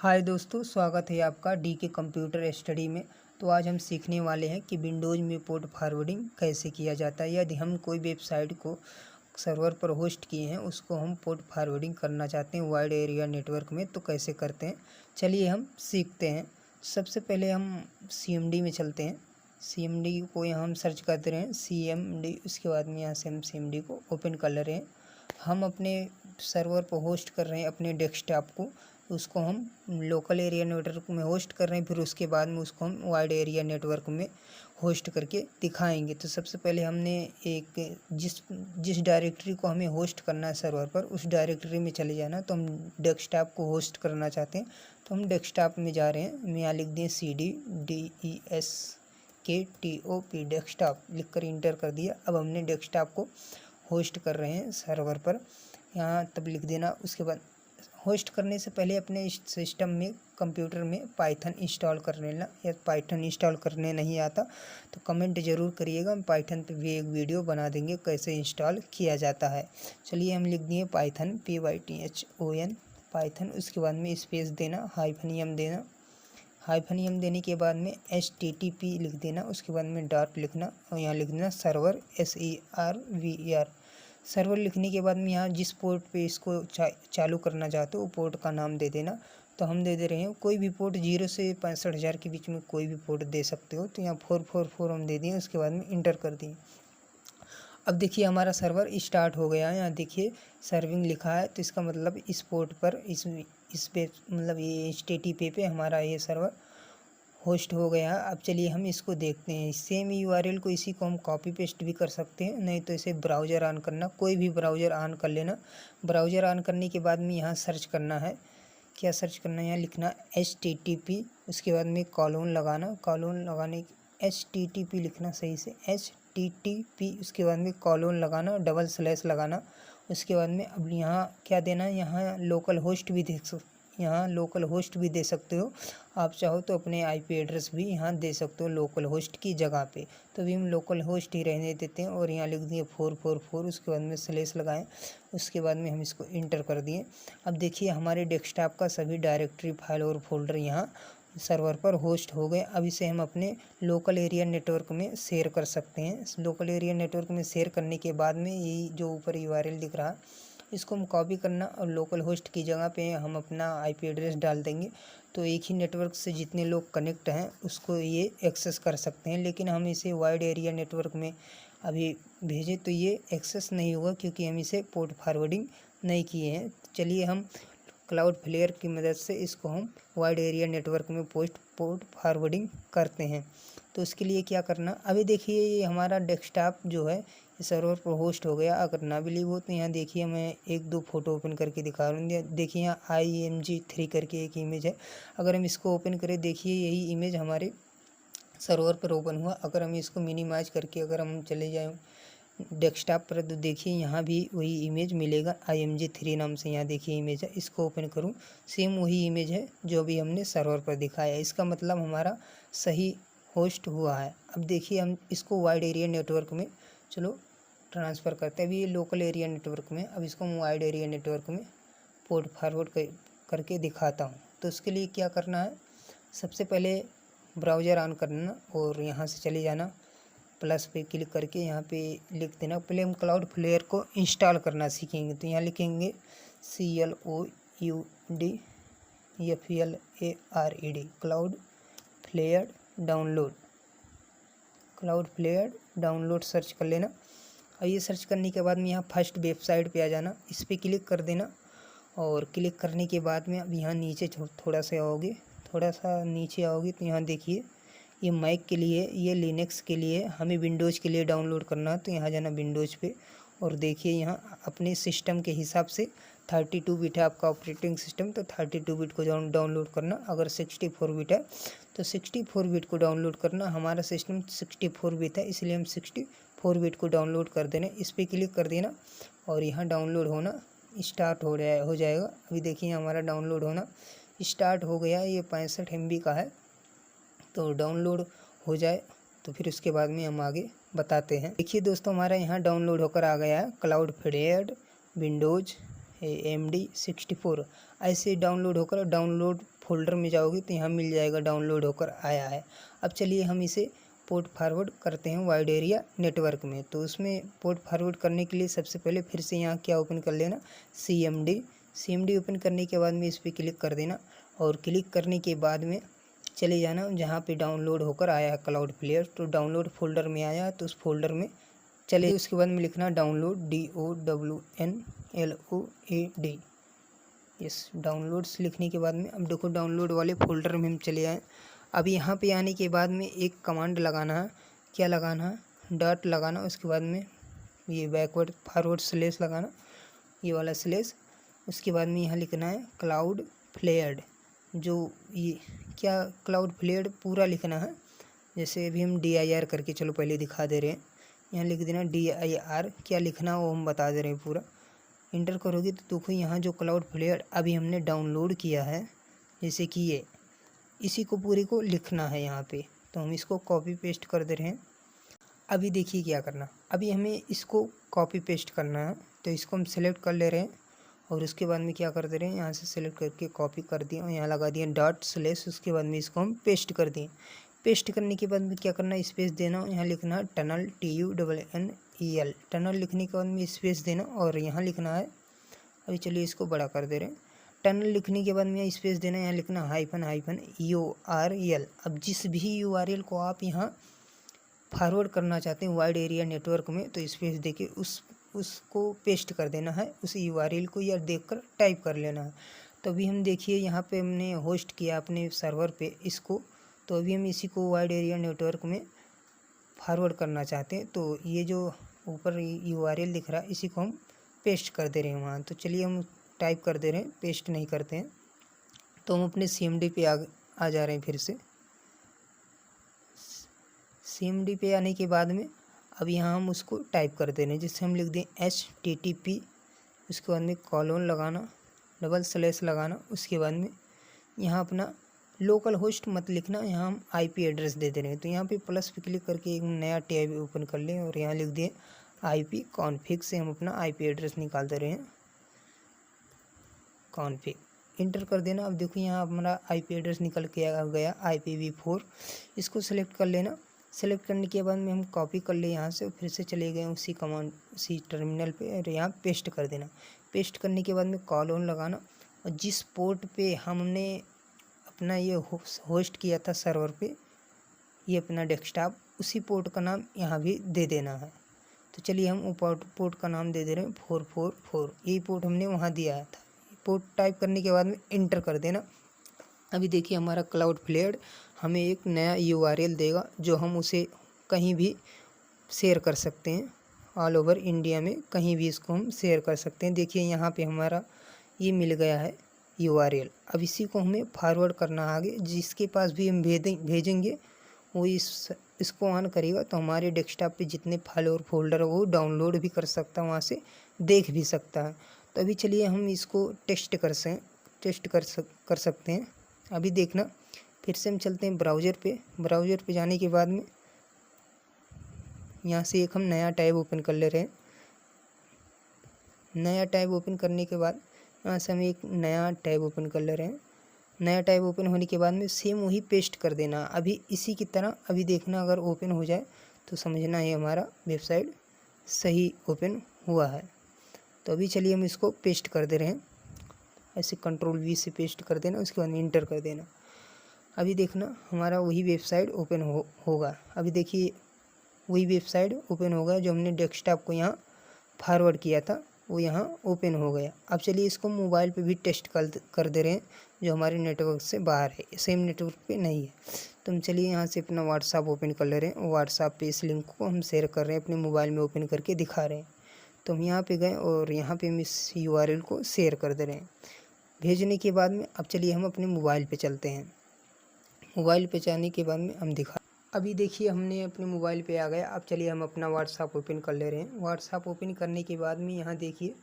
हाय दोस्तों, स्वागत है आपका डी के कंप्यूटर स्टडी में। तो आज हम सीखने वाले हैं कि विंडोज़ में पोर्ट फॉरवर्डिंग कैसे किया जाता है। यदि हम कोई वेबसाइट को सर्वर पर होस्ट किए हैं, उसको हम पोर्ट फॉरवर्डिंग करना चाहते हैं वाइड एरिया नेटवर्क में, तो कैसे करते हैं चलिए हम सीखते हैं। सबसे पहले हम CMD में चलते हैं। CMD को यहाँ हम सर्च करते रहें CMD, उसके बाद में यहाँ से हम CMD को ओपन कर ले रहे हैं। हम अपने सर्वर पर होस्ट कर रहे हैं अपने डेस्कटॉप को, उसको हम लोकल एरिया नेटवर्क में होस्ट कर रहे हैं, फिर उसके बाद में उसको हम वाइड एरिया नेटवर्क में होस्ट करके दिखाएंगे। तो सबसे पहले हमने एक जिस डायरेक्टरी को हमें होस्ट करना है सर्वर पर, उस डायरेक्टरी में चले जाना। तो हम डेस्कटॉप को होस्ट करना चाहते हैं, तो हम डेस्कटॉप में जा रहे हैं। हम यहाँ लिख दें CDDESKTOP डेस्कटॉप, लिख कर इंटर कर दिया। अब हमने डेस्कटॉप को होस्ट कर रहे हैं सर्वर पर, यहाँ तब लिख देना। उसके बाद होस्ट करने से पहले अपने सिस्टम में कंप्यूटर में पाइथन इंस्टॉल कर लेना। या पाइथन इंस्टॉल करने नहीं आता तो कमेंट ज़रूर करिएगा, हम पाइथन पे भी एक वीडियो बना देंगे कैसे इंस्टॉल किया जाता है। चलिए हम लिख दिए पाइथन, PYTHON पाइथन। उसके बाद में स्पेस देना, -m देना। -m देने के बाद में HTTP लिख देना। उसके बाद में डॉट लिखना और यहाँ लिख देना सर्वर, SERVER। सर्वर लिखने के बाद में यहाँ जिस पोर्ट पे इसको चालू करना चाहते हो वो पोर्ट का नाम दे देना। तो हम दे दे रहे हैं कोई भी पोर्ट, 0 से 65,000 के बीच में कोई भी पोर्ट दे सकते हो। तो यहाँ 444 हम दे दिए। उसके बाद में इंटर कर दिए। अब देखिए हमारा सर्वर स्टार्ट हो गया है। यहाँ देखिए सर्विंग लिखा है, तो इसका मतलब इस पोर्ट पर इस पे मतलब ये HTTP पे हमारा ये सर्वर होस्ट हो गया। अब चलिए हम इसको देखते हैं। सेम URL को इसी को हम कॉपी पेस्ट भी कर सकते हैं, नहीं तो इसे ब्राउज़र ऑन करना, कोई भी ब्राउज़र ऑन कर लेना। ब्राउज़र ऑन करने के बाद में यहाँ सर्च करना है। क्या सर्च करना है? यहाँ लिखना HTTP, उसके बाद में कॉलोन लगाना। कॉलोन लगाने HTTP लिखना सही से, HTTP, उसके बाद में कॉलोन लगाना, डबल स्लैश लगाना। उसके बाद में अब यहाँ क्या देना है? यहाँ लोकल होस्ट भी दे सकते हो। आप चाहो तो अपने IP एड्रेस भी यहाँ दे सकते हो लोकल होस्ट की जगह पे। तो अभी हम लोकल होस्ट ही रहने देते हैं और यहाँ लिख दिए 444। उसके बाद में स्लैश लगाएं। उसके बाद में हम इसको इंटर कर दिए। अब देखिए हमारे डेस्कटॉप का सभी डायरेक्टरी, फाइल और फोल्डर यहाँ सर्वर पर होस्ट हो गए। अब इसे हम अपने लोकल एरिया नेटवर्क में शेयर कर सकते हैं। लोकल एरिया नेटवर्क में शेयर करने के बाद में ये जो ऊपर URL दिख रहा है, इसको हम कॉपी करना और लोकल होस्ट की जगह पे हम अपना IP एड्रेस डाल देंगे। तो एक ही नेटवर्क से जितने लोग कनेक्ट हैं उसको ये एक्सेस कर सकते हैं। लेकिन हम इसे वाइड एरिया नेटवर्क में अभी भेजें तो ये एक्सेस नहीं होगा, क्योंकि हम इसे पोर्ट फॉरवर्डिंग नहीं किए हैं। चलिए हम क्लाउडफ्लेयर की मदद से इसको हम वाइड एरिया नेटवर्क में पोर्ट फॉरवर्डिंग करते हैं। तो उसके लिए क्या करना, अभी देखिए ये हमारा डेस्कटॉप जो है इस सर्वर पर होस्ट हो गया। अगर ना बिलीव हो तो यहाँ देखिए मैं 1-2 फोटो ओपन करके दिखा रहा हूँ। देखिए यहाँ IMG3 करके एक इमेज है। अगर हम इसको ओपन करें, देखिए यही इमेज हमारे सर्वर पर ओपन हुआ। अगर हम इसको मिनिमाइज करके अगर हम चले जाएँ डेस्कटॉप पर, तो देखिए यहाँ भी वही इमेज मिलेगा, IMG3 नाम से। यहाँ देखिए इमेज है, इसको ओपन करूँ, सेम वही इमेज है जो भी हमने सर्वर पर दिखाया है। इसका मतलब हमारा सही होस्ट हुआ है। अब देखिए हम इसको वाइड एरिया नेटवर्क में चलो ट्रांसफ़र करते हैं। अभी ये लोकल एरिया नेटवर्क में, अब इसको हम वाइड एरिया नेटवर्क में पोर्ट फॉरवर्ड करके दिखाता हूँ। तो उसके लिए क्या करना है, सबसे पहले ब्राउज़र ऑन करना और यहाँ से चले जाना, प्लस पे क्लिक करके यहाँ पे लिख देना। पहले हम क्लाउडफ्लेयर को इंस्टॉल करना सीखेंगे। तो यहाँ लिखेंगे CLOUDFLARED क्लाउडफ्लेयर डाउनलोड सर्च कर लेना। और ये सर्च करने के बाद में यहाँ फर्स्ट वेबसाइट पे आ जाना, इस पर क्लिक कर देना। और क्लिक करने के बाद में अब यहाँ नीचे थोड़ा सा नीचे आओगे तो यहाँ देखिए ये मैक के लिए, ये लिनक्स के लिए, हमें विंडोज़ के लिए डाउनलोड करना है। तो यहाँ जाना विंडोज़ पे और देखिए यहाँ अपने सिस्टम के हिसाब से 32 बिट है आपका ऑपरेटिंग सिस्टम, तो 32 बिट को डाउनलोड करना। अगर 64 बिट है तो 64 बिट को डाउनलोड करना। हमारा सिस्टम 64 बिट है, इसलिए हम 64 बिट को डाउनलोड कर देना। इस पर क्लिक कर देना और यहाँ डाउनलोड होना स्टार्ट हो जाएगा। अभी देखिए हमारा डाउनलोड होना स्टार्ट हो गया। ये 65 MB का है, तो डाउनलोड हो जाए तो फिर उसके बाद में हम आगे बताते हैं। देखिए दोस्तों हमारा यहाँ डाउनलोड होकर आ गया है क्लाउडफ्लेयर विंडोज़ AMD 64। ऐसे डाउनलोड होकर डाउनलोड फोल्डर में जाओगे तो यहाँ मिल जाएगा, डाउनलोड होकर आया है। अब चलिए हम इसे पोर्ट फॉरवर्ड करते हैं वाइड एरिया नेटवर्क में। तो उसमें पोर्ट फॉरवर्ड करने के लिए सबसे पहले फिर से यहाँ क्या ओपन कर लेना, CMD ओपन करने के बाद में इस पर क्लिक कर देना, और क्लिक करने के बाद में चले जाना जहाँ पे डाउनलोड होकर आया है क्लाउड प्लेयर। तो डाउनलोड फोल्डर में आया तो उस फोल्डर में चले, उसके बाद में लिखना डाउनलोड, DOWNLOAD। यस, डाउनलोड्स लिखने के बाद में अब देखो डाउनलोड वाले फोल्डर में हम चले आए। अब यहाँ पे आने के बाद में एक कमांड लगाना है, क्या लगाना है, डॉट लगाना, उसके बाद में ये बैकवर्ड फॉरवर्ड स्लेश लगाना, ये वाला स्लेश। उसके बाद में यहाँ लिखना है क्लाउड फ्लेयर्ड, जो ये क्या क्लाउड फ्लेयर्ड पूरा लिखना है। जैसे अभी हम DIR करके चलो पहले दिखा दे रहे हैं, यहाँ लिख देना DIR, क्या लिखना है वो हम बता दे रहे हैं पूरा। इंटर करोगे तो देखो यहाँ जो क्लाउड फ्लेयर अभी हमने डाउनलोड किया है, जैसे कि ये, इसी को पूरे को लिखना है यहाँ पे। तो हम इसको कॉपी पेस्ट कर दे रहे हैं। अभी देखिए क्या करना, अभी हमें इसको कॉपी पेस्ट करना है। तो इसको हम सेलेक्ट कर ले रहे हैं, और उसके बाद में क्या कर दे रहे हैं, यहाँ से सेलेक्ट करके कॉपी कर दिया और यहाँ लगा दिया डॉट स्लेश। उसके बाद में इसको हम पेस्ट कर दिए। पेस्ट करने के बाद में क्या करना है, स्पेस देना, यहाँ लिखना है टनल, TUNNEL, टनल लिखने के बाद में स्पेस देना, और यहाँ लिखना है, अभी चलिए इसको बड़ा कर दे रहे हैं। टनल लिखने के बाद में स्पेस देना, यहाँ लिखना -URL। अब जिस भी URL को आप यहाँ फॉरवर्ड करना चाहते हैं वाइड एरिया नेटवर्क में, तो स्पेस देके उसको पेस्ट कर देना है, उस URL को, या देखकर टाइप कर लेना है। तो अभी हम देखिए यहाँ पे हमने होस्ट किया अपने सर्वर पे इसको, तो अभी हम इसी को वाइड एरिया नेटवर्क में फॉरवर्ड करना चाहते हैं। तो ये जो ऊपर URL दिख रहा है इसी को हम पेस्ट कर दे रहे हैं वहाँ। तो चलिए हम टाइप कर दे रहे हैं, पेस्ट नहीं करते हैं। तो हम अपने CMD पे आ जा रहे हैं। फिर से CMD पे आने के बाद में अब यहाँ हम उसको टाइप कर दे रहे हैं, जिससे हम लिख दें HTTP, उसके बाद में कॉलोन लगाना, डबल स्लैश लगाना, उसके बाद में यहाँ अपना लोकल होस्ट मत लिखना, यहाँ हम IP एड्रेस दे दे रहे हैं। तो यहाँ पे प्लस पे क्लिक करके एक नया टैब ओपन कर लें, और यहाँ लिख दें IP कॉन्फ़िग, से हम अपना IP एड्रेस निकाल दे रहे हैं, कॉन्फ़िग, इंटर कर देना। अब देखो यहाँ हमारा IP एड्रेस निकल के आ गया, IPv4। इसको सेलेक्ट कर लेना। सेलेक्ट करने के बाद में हम कॉपी कर ले यहाँ से, फिर से चले गए उसी कमांड, उसी टर्मिनल पे, और यहाँ पेस्ट कर देना। पेस्ट करने के बाद में कॉलोन लगाना, और जिस पोर्ट पे हमने अपना ये होस्ट किया था सर्वर पे, ये अपना डेस्कटॉप, उसी पोर्ट का नाम यहाँ भी दे देना है। तो चलिए हम पोर्ट का नाम दे दे रहे हैं 444, यही पोर्ट हमने वहाँ दिया था। पोर्ट टाइप करने के बाद में इंटर कर देना। अभी देखिए हमारा क्लाउड फ्लेयर हमें एक नया URL देगा, जो हम उसे कहीं भी शेयर कर सकते हैं, ऑल ओवर इंडिया में कहीं भी इसको हम शेयर कर सकते हैं। देखिए यहाँ पे हमारा ये मिल गया है URL। अब इसी को हमें फॉरवर्ड करना आगे, जिसके पास भी हम भेजेंगे वो इसको ऑन करेगा, तो हमारे डेस्कटॉप पे जितने फाइल और फोल्डर है वो डाउनलोड भी कर सकता है, वहाँ से देख भी सकता है। तो अभी चलिए हम इसको टेस्ट कर सकते हैं। अभी देखना, फिर से हम चलते हैं ब्राउज़र पे जाने के बाद में यहाँ से एक हम नया टैब ओपन कर ले रहे हैं। नया टैब ओपन करने के बाद यहाँ से हम एक नया टैब ओपन कर ले रहे हैं। नया टैब ओपन होने के बाद में सेम वही पेस्ट कर देना अभी इसी की तरह। अभी देखना अगर ओपन हो जाए तो समझना है हमारा वेबसाइट सही ओपन हुआ है। तो अभी चलिए हम इसको पेस्ट कर दे रहे हैं, ऐसे Ctrl+V से पेस्ट कर देना, उसके बाद में इंटर कर देना। अभी देखना हमारा वही वेबसाइट ओपन होगा। अभी देखिए वही वेबसाइट ओपन होगा जो हमने डेस्कटॉप को यहाँ फॉरवर्ड किया था, वो यहाँ ओपन हो गया। अब चलिए इसको मोबाइल पे भी टेस्ट कर दे रहे हैं, जो हमारे नेटवर्क से बाहर है, सेम नेटवर्क पे नहीं है। तो हम चलिए यहाँ से अपना व्हाट्सएप ओपन कर ले रहे हैं। व्हाट्सएप पे इस लिंक को हम शेयर कर रहे हैं, अपने मोबाइल में ओपन करके दिखा रहे हैं। तो हम यहाँ पे गए और यहाँ पे हम इस URL को शेयर कर दे रहे हैं। भेजने के बाद में अब चलिए हम अपने मोबाइल पे चलते हैं। मोबाइल पे जाने के बाद में हम अभी देखिए हमने अपने मोबाइल पे आ गया। अब चलिए हम अपना व्हाट्सएप ओपन कर ले रहे हैं। व्हाट्सएप ओपन करने के बाद में यहाँ देखिए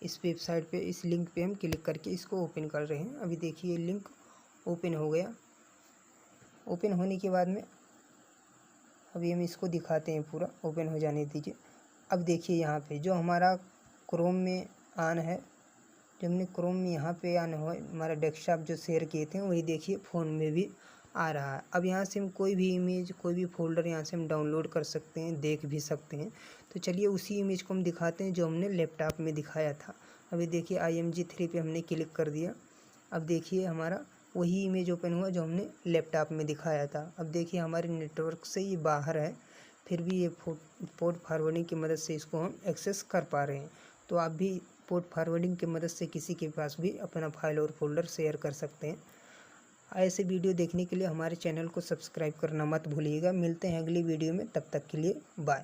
इस वेबसाइट पे, इस लिंक पे हम क्लिक करके इसको ओपन कर रहे हैं। अभी देखिए लिंक ओपन हो गया। ओपन होने के बाद में अभी हम इसको दिखाते हैं, पूरा ओपन हो जाने दीजिए। अब देखिए यहाँ पे जो हमारा क्रोम में ऑन है, जो हमने क्रोम में यहाँ पे आना हो हमारा डेस्कटॉप जो शेयर किए थे वही देखिए फ़ोन में भी आ रहा है। अब यहाँ से हम कोई भी इमेज कोई भी फोल्डर यहाँ से हम डाउनलोड कर सकते हैं, देख भी सकते हैं। तो चलिए उसी इमेज को हम दिखाते हैं जो हमने लैपटॉप में दिखाया था। अभी देखिए IMG3 पे हमने क्लिक कर दिया। अब देखिए हमारा वही इमेज ओपन हुआ जो हमने लैपटॉप में दिखाया था। अब देखिए हमारे नेटवर्क से ये बाहर है, फिर भी ये पोर्ट फॉरवर्डिंग की मदद से इसको हम एक्सेस कर पा रहे हैं। तो आप भी पोर्ट फॉरवर्डिंग की मदद से किसी के पास भी अपना फाइल और फोल्डर शेयर कर सकते हैं। ऐसे वीडियो देखने के लिए हमारे चैनल को सब्सक्राइब करना मत भूलिएगा। मिलते हैं अगली वीडियो में, तब तक के लिए बाय।